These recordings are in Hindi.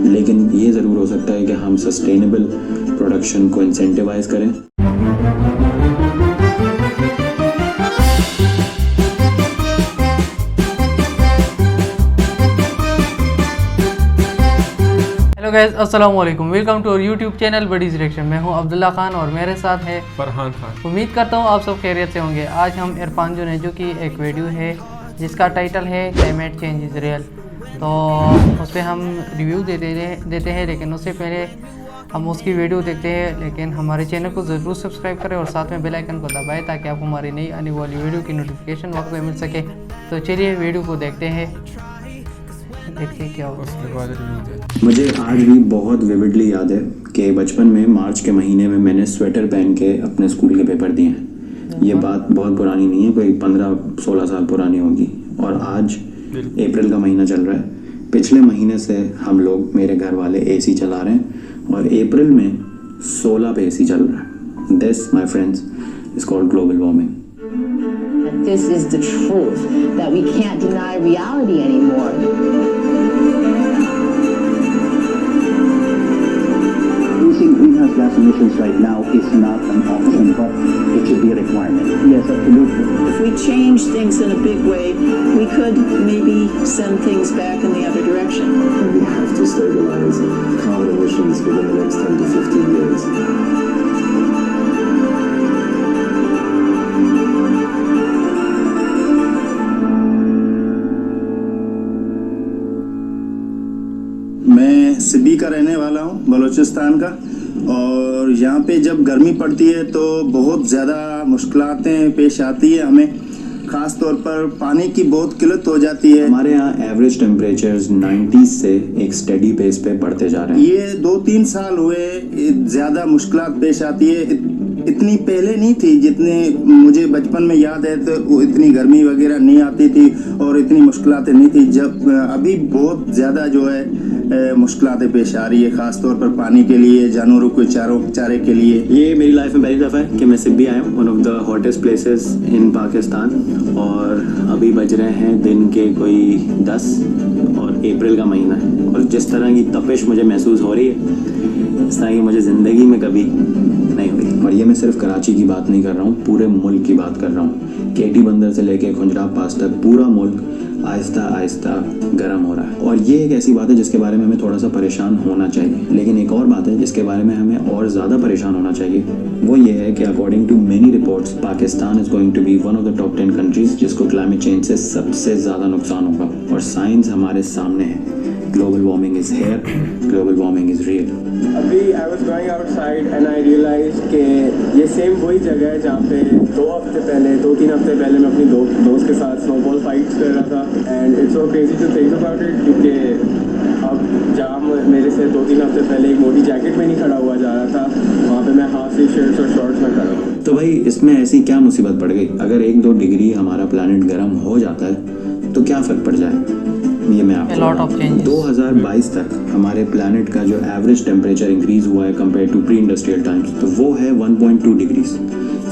लेकिन ये ज़रूर हो सकता है कि हम सस्टेनेबल प्रोडक्शन को इंसेंटिवाइज करें। हेलो गाइस, अस्सलाम वालेकुम। Welcome to our YouTube channel Buddies Reaction. मैं हूं अब्दुल्ला खान और मेरे साथ है फरहान खान। उम्मीद करता हूं आप सब खैरियत से होंगे। आज हम इरफान जो ने जो कि एक वीडियो है जिसका टाइटल है क्लाइमेट चेंज इज़ रियल, तो उस पर हम रिव्यू देते हैं। लेकिन उससे पहले हम उसकी वीडियो देखते हैं। लेकिन हमारे चैनल को ज़रूर सब्सक्राइब करें और साथ में बेल आइकन को दबाएं ताकि आपको हमारी नई आने वाली वीडियो की नोटिफिकेशन वक्त पे मिल सके। तो चलिए वीडियो को देखते हैं, देखते हैं क्या होगा। मुझे आज भी बहुत विविडली याद है कि बचपन में मार्च के महीने में मैंने स्वेटर पहन के अपने स्कूल के पेपर दिए हैं। ये बात बहुत पुरानी नहीं है, कोई 15-16 साल पुरानी होगी। और आज अप्रैल का महीना चल रहा है। पिछले महीने से हम लोग, मेरे घर वाले एसी चला रहे हैं और अप्रैल में 16 पे एसी चल रहा है। This my friends is called global warming. This is the truth, that we can't deny reality anymore. Reducing greenhouse gas emissions right now is not an option, but it should be a requirement. Yes, absolutely. If we change things in a big way, we could maybe send things back in the other direction. We have to stabilize carbon emissions within the next 10 to 15 years. मैं सिब्बी का रहने वाला हूँ, बलूचिस्तान का। और यहाँ पे जब गर्मी पड़ती है तो बहुत ज़्यादा मुश्किलातें पेश आती है हमें। ख़ास तौर पर पानी की बहुत किल्लत हो जाती है। हमारे यहाँ एवरेज टेम्परेचर्स 90 से एक स्टेडी पेस पे बढ़ते जा रहे हैं। ये 2-3 साल हुए ज़्यादा मुश्किलात पेश आती है। इतनी पहले नहीं थी जितने मुझे बचपन में याद है, तो इतनी गर्मी वगैरह नहीं आती थी और इतनी मुश्किलातें नहीं थी। जब अभी बहुत ज़्यादा जो है मुश्किलातें पेश आ रही है, ख़ास तौर पर पानी के लिए, जानवरों के चारे के लिए। ये मेरी लाइफ में पहली दफ़ा है कि मैं सिब्बी आया हूँ, one of the hottest places in Pakistan. और अभी बज रहे हैं दिन के कोई 10 और अप्रैल का महीना है। और जिस तरह की तपिश मुझे महसूस हो रही है, इस तरह की मुझे ज़िंदगी में कभी नहीं हुई। और ये मैं सिर्फ कराची की बात नहीं कर रहा हूँ, पूरे मुल्क की बात कर रहा हूँ। केटी बंदर से लेके खुंजराब पास तक पूरा मुल्क आहिस्ता आहिस्ता गर्म हो रहा है। और ये एक ऐसी बात है जिसके बारे में हमें थोड़ा सा परेशान होना चाहिए। लेकिन एक और बात है जिसके बारे में हमें और ज़्यादा परेशान होना चाहिए, वो ये है कि according to many reports Pakistan is going to be one of the top 10 countries जिसको क्लाइमेट चेंज से सबसे ज़्यादा नुकसान होगा। और साइंस हमारे सामने है। Global warming is here, global warming is real. अभी I was going outside and I realised कि ये सेम वही जगह है जहाँ पे 2-3 हफ्ते पहले मैं अपनी दोस्त के साथ स्नोबॉल फाइट कर रहा था। And it's so crazy to think about it, क्योंकि अब जहाँ मेरे से 2-3 हफ्ते पहले एक मोटी जैकेट में नहीं खड़ा हुआ जा रहा था, वहाँ पे मैं हाफ स्लीव शर्ट्स और शॉर्ट्स में खड़ा हूँ। तो भाई इसमें ऐसी क्या मुसीबत पड़ गई? अगर 1-2 डिग्री हमारा प्लैनेट गर्म हो जाता है तो क्या फ़र्क पड़ जाए? ये मैं आपको 2022 तक हमारे प्लैनेट का जो एवरेज टेम्परेचर इंक्रीज हुआ है compare to pre industrial times, तो वो है 1.2 डिग्रीज।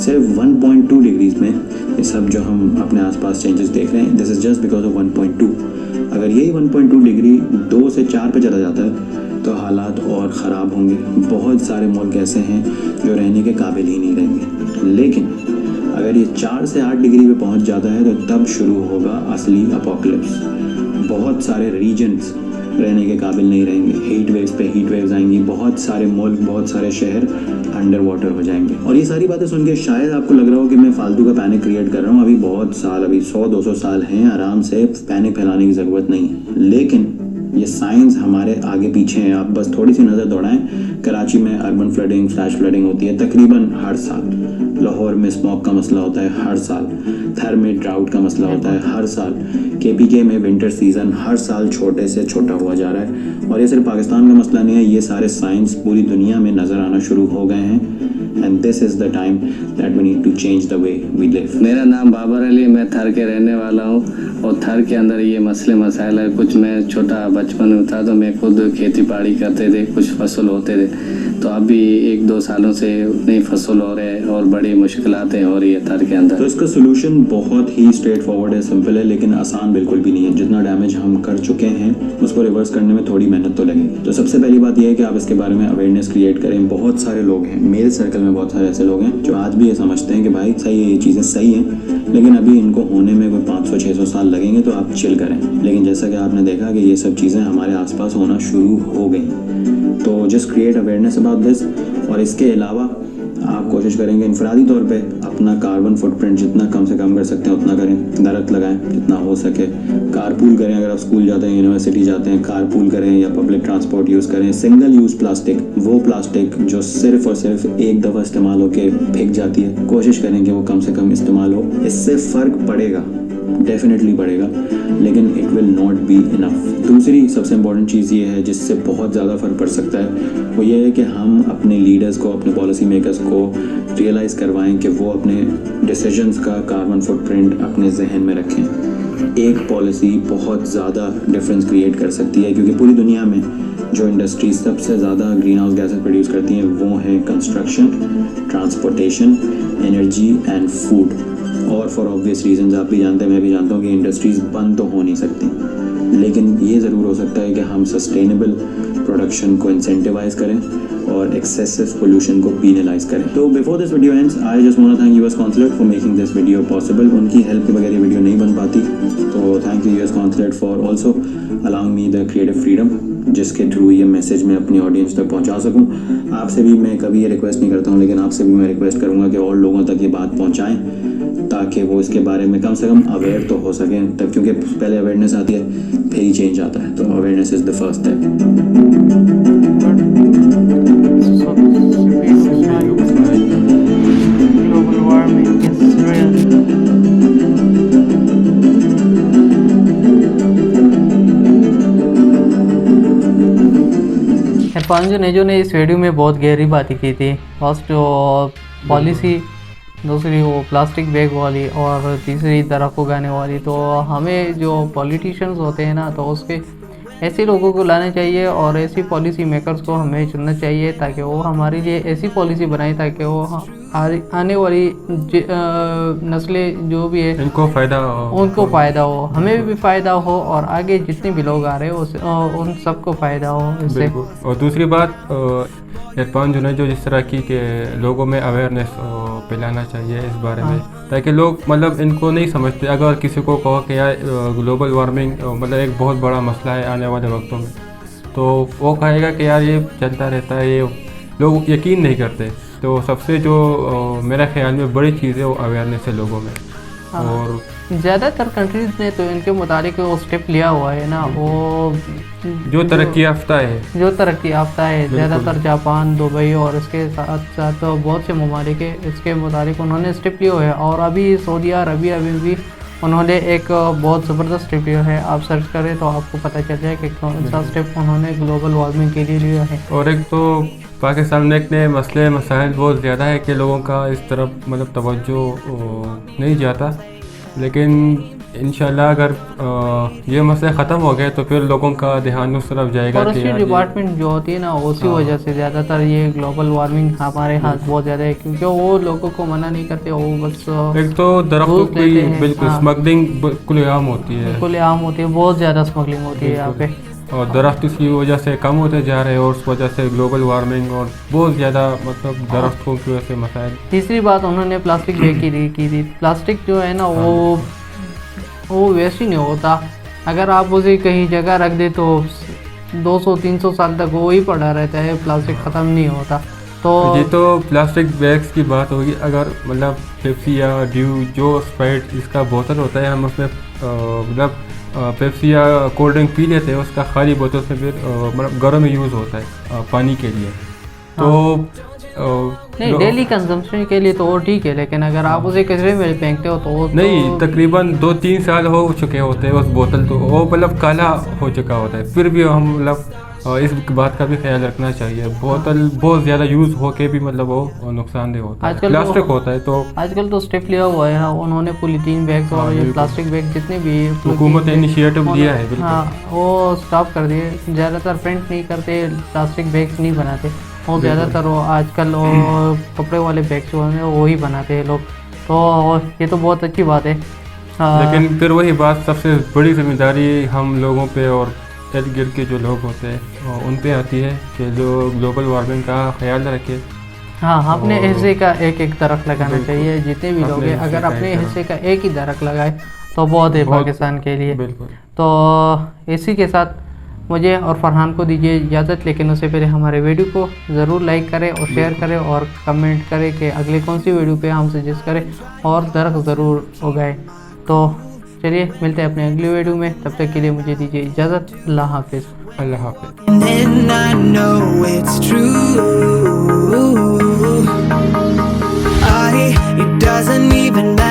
सिर्फ 1.2 डिग्रीज में ये सब जो हम अपने आसपास चेंजेस देख रहे हैं, this is just because of 1.2। अगर यही 1.2 डिग्री 2 से 4 पे चला जाता है तो हालात और ख़राब होंगे। बहुत सारे मुल्क ऐसे हैं जो रहने के काबिल ही नहीं रहेंगे। लेकिन अगर ये 4 से 8 डिग्री पे पहुंच जाता है तो तब शुरू होगा असली अपोकलिप्स। बहुत सारे रीजन्स रहने के काबिल नहीं रहेंगे। हीट वेव्स पे हीट वेव्स आएंगी। बहुत सारे मुल्क, बहुत सारे शहर अंडर वाटर हो जाएंगे। और ये सारी बातें सुन के शायद आपको लग रहा हो कि मैं फालतू का पैनिक क्रिएट कर रहा हूँ। अभी बहुत साल, अभी 100-200 साल हैं, आराम से पैनिक फैलाने की ज़रूरत नहीं है। लेकिन ये साइंस हमारे आगे पीछे हैं। आप बस थोड़ी सी नज़र दौड़ाएं। कराची में अर्बन फ्लडिंग, फ्लैश फ्लडिंग होती है तकरीबन हर साल। लाहौर में स्मॉग का मसला होता है हर साल। थर में ड्राउट का मसला होता है हर साल। KPK में विंटर सीज़न हर साल छोटे से छोटा हुआ जा रहा है। और ये सिर्फ पाकिस्तान का मसला नहीं है, ये सारे साइंस पूरी दुनिया में नज़र आना शुरू हो गए हैं। And this is the time that we need to change the way we live. मेरा नाम बाबर अली, मैं थर के रहने वाला हूँ। और थर के अंदर ये मसले मसाइल है। कुछ मैं छोटा बचपन में था तो मैं खुद खेती बाड़ी करते थे, कुछ फसल होते थे। तो अभी 1-2 सालों से नई फसल हो रहे हैं और बड़ी मुश्किलातें हो रही है थर के अंदर। तो इसका सोल्यूशन बहुत ही स्ट्रेट फॉरवर्ड है, सिंपल है, लेकिन आसान बिल्कुल भी नहीं है। जितना डैमेज हम कर चुके हैं उसको रिवर्स करने में थोड़ी मेहनत तो लगेगी। तो सबसे पहली बात यह है कि आप इसके बारे में अवेयरनेस क्रिएट करें। बहुत सारे लोग हैं मेरे सर्कल में, बहुत सारे ऐसे लोग हैं जो आज भी ये समझते हैं कि भाई सही है, ये चीज़ें सही हैं, लेकिन अभी इनको होने में कोई 500-600 साल लगेंगे, तो आप चिल करें। लेकिन जैसा कि आपने देखा कि ये सब चीज़ें हमारे आसपास होना शुरू हो गई। तो just create awareness about this. और इसके अलावा आप कोशिश करेंगे इनफरादी तौर पे अपना कार्बन फुटप्रिंट जितना कम से कम कर सकते हैं उतना करें। दरख्त लगाएं जितना हो सके। कारपूल करें, अगर आप स्कूल जाते हैं, यूनिवर्सिटी जाते हैं, कारपूल करें या पब्लिक ट्रांसपोर्ट यूज़ करें। सिंगल यूज़ प्लास्टिक, वो प्लास्टिक जो सिर्फ और सिर्फ एक दफ़ा इस्तेमाल होके फेंक जाती है, कोशिश करें कि वो कम से कम इस्तेमाल हो। इससे फ़र्क पड़ेगा, डेफिनेटली पड़ेगा, लेकिन it will not be enough. दूसरी सबसे इम्पॉर्टेंट चीज़ ये है जिससे बहुत ज़्यादा फ़र्क पड़ सकता है, वो ये है कि हम अपने लीडर्स को, अपने पॉलिसी मेकर्स को रियलाइज़ करवाएं कि वो अपने डिसीजंस का कार्बन फुटप्रिंट अपने जहन में रखें। एक पॉलिसी बहुत ज़्यादा डिफरेंस क्रिएट कर सकती है, क्योंकि पूरी दुनिया में जो इंडस्ट्री सबसे ज़्यादा ग्रीन हाउस गैसेज प्रोड्यूस करती हैं वो हैं construction, transportation, energy and food. और फॉर ऑब्वियस रीजंस आप भी जानते हैं, मैं भी जानता हूँ कि इंडस्ट्रीज़ बंद तो हो नहीं सकती, लेकिन ये ज़रूर हो सकता है कि हम सस्टेनेबल प्रोडक्शन को इंसेंटिवाइज करें और एक्सेसिव पोल्यूशन को पीनलाइज करें। तो before this video ends, I just want to thank US consulate for making this video possible. उनकी हेल्प के बगैर ये वीडियो नहीं बन पाती, तो thank you US consulate for also allowing me the creative freedom, जिसके थ्रू ये मैसेज मैं अपनी ऑडियंस तक पहुंचा सकूं। आपसे भी मैं कभी ये रिक्वेस्ट नहीं करता हूं, लेकिन आपसे भी मैं रिक्वेस्ट करूंगा कि और लोगों तक ये बात पहुंचाएं, ताकि वो इसके बारे में कम से कम अवेयर तो हो सकें। तब क्योंकि पहले अवेयरनेस आती है फिर ही चेंज आता है, तो awareness is the first step. Global warming is real. Irfan Junejo ने इस वीडियो में बहुत गहरी बातें की थी। फर्स्ट पॉलिसी, दूसरी वो प्लास्टिक बैग वाली, और तीसरी दरख्त उगाने वाली। तो हमें जो पॉलिटिशियंस होते हैं ना, तो उसके ऐसे लोगों को लाना चाहिए और ऐसी पॉलिसी मेकर्स को हमें चुनना चाहिए, ताकि वो हमारे लिए ऐसी पॉलिसी बनाए ताकि वो आने वाली नस्लें जो भी है उनको फ़ायदा हो, हमें भी फ़ायदा हो, और आगे जितने भी लोग आ रहे हो उन सबको फ़ायदा हो इससे। और दूसरी बात, इरफान जुनेजो जिस तरह की कि लोगों में अवेयरनेस फैलाना चाहिए इस बारे में, ताकि लोग मतलब इनको नहीं समझते। अगर किसी को कहो कि यार ग्लोबल वार्मिंग मतलब एक बहुत बड़ा मसला है आने वाले वक्तों में, तो वो कहेगा कि यार ये चलता रहता है, ये लोग यकीन नहीं करते। तो सबसे जो मेरा ख्याल में बड़ी चीज़ है वो अवेयरनेस है लोगों में। और ज़्यादातर कंट्रीज़ ने तो इनके मुताबिक वो स्टेप लिया हुआ है ना, वो जो तरक्की याफ्ता है ज़्यादातर जापान, दुबई और इसके साथ साथ बहुत से ममालिक है, इसके मुताबिक उन्होंने स्टेप लिया है। और अभी सऊदी अरबिया में भी उन्होंने एक बहुत ज़बरदस्त स्टेप लिया है। आप सर्च करें तो आपको पता चल जाए कि कौन सा स्टेप उन्होंने ग्लोबल वार्मिंग के लिए लिया है। और एक तो पाकिस्तान में इतने मसले मसाइल बहुत ज़्यादा है कि लोगों का इस तरफ मतलब तवज्जो नहीं जाता, लेकिन इंशाल्लाह अगर ये मसले ख़त्म हो गए तो फिर लोगों का ध्यान उस तरफ जाएगा। और उसकी डिपार्टमेंट जो होती है ना, उसी वजह से ज़्यादातर ये ग्लोबल वार्मिंग हमारे हाथ बहुत ज़्यादा है, क्योंकि वो लोगों को मना नहीं करते, वो बस एक तो दरख्तों की बिल्कुल स्मगलिंग खुलेआम होती है, बहुत ज़्यादा स्मगलिंग होती है यहाँ पे, और दरख्त इसकी वजह से कम होते जा रहे हैं, और उस वजह से ग्लोबल वार्मिंग और बहुत ज़्यादा मतलब दरख्तों की वजह से मसाइल। तीसरी बात उन्होंने प्लास्टिक बैग की थी। प्लास्टिक जो है ना वो वेस्ट ही नहीं होता। अगर आप उसे कहीं जगह रख दे तो 200-300 साल तक वो ही पड़ा रहता है, प्लास्टिक ख़त्म नहीं होता। तो ये तो प्लास्टिक बैग्स की बात होगी। अगर मतलब पेप्सी या ड्यू जो स्प्राइट इसका बोतल होता है, हम उसमें मतलब पेप्सी या कोल्ड ड्रिंक पी लेते हैं, उसका खाली बोतल से फिर मतलब घरों में यूज़ होता है पानी के लिए। तो नहीं, डेली कंजम्पशन के लिए तो वो ठीक है, लेकिन अगर आप उसे कचरे में फेंकते हो तो नहीं, तकरीबन 2-3 साल हो चुके होते हैं उस बोतल, तो वो मतलब काला हो चुका होता है। फिर भी हम मतलब इस बात का भी ख्याल रखना चाहिए, बोतल बहुत ज़्यादा यूज़ होके भी मतलब वो नुकसानदेह होता है, प्लास्टिक होता है। तो आजकल तो स्टेप लिया हुआ है उन्होंने, पॉलीथीन बैग और ये प्लास्टिक बैग जितने भी हुकूमत ने इनिशिएटिव दिया है, हाँ वो स्टॉप कर दिए। ज़्यादातर प्रिंट नहीं करते, प्लास्टिक बैग नहीं बनाते, और ज़्यादातर वो आजकल कपड़े वाले बैग जो हैं वो ही बनाते हैं लोग। तो ये तो बहुत अच्छी बात है, लेकिन फिर वही बात, सबसे बड़ी जिम्मेदारी हम लोगों पे और इर्द गिर्द के जो लोग होते हैं उन पे आती है कि जो ग्लोबल वार्मिंग का ख्याल रखें। हाँ, अपने हिस्से का एक एक दरख्त लगाना चाहिए। जितने भी लोग हैं अगर अपने हिस्से का एक ही दरख्त लगाए तो बहुत है पाकिस्तान के लिए। तो इसी के साथ मुझे और फरहान को दीजिए इजाज़त, लेकिन उससे पहले हमारे वीडियो को ज़रूर लाइक करें और शेयर करें और कमेंट करें कि अगले कौन सी वीडियो पे हम सजेस्ट करें और दरख्त ज़रूर उगाएं। तो चलिए मिलते हैं अपने अगली वीडियो में, तब तक के लिए मुझे दीजिए इजाज़त। अल्लाह हाफिज़। अल्लाह हाफिज़।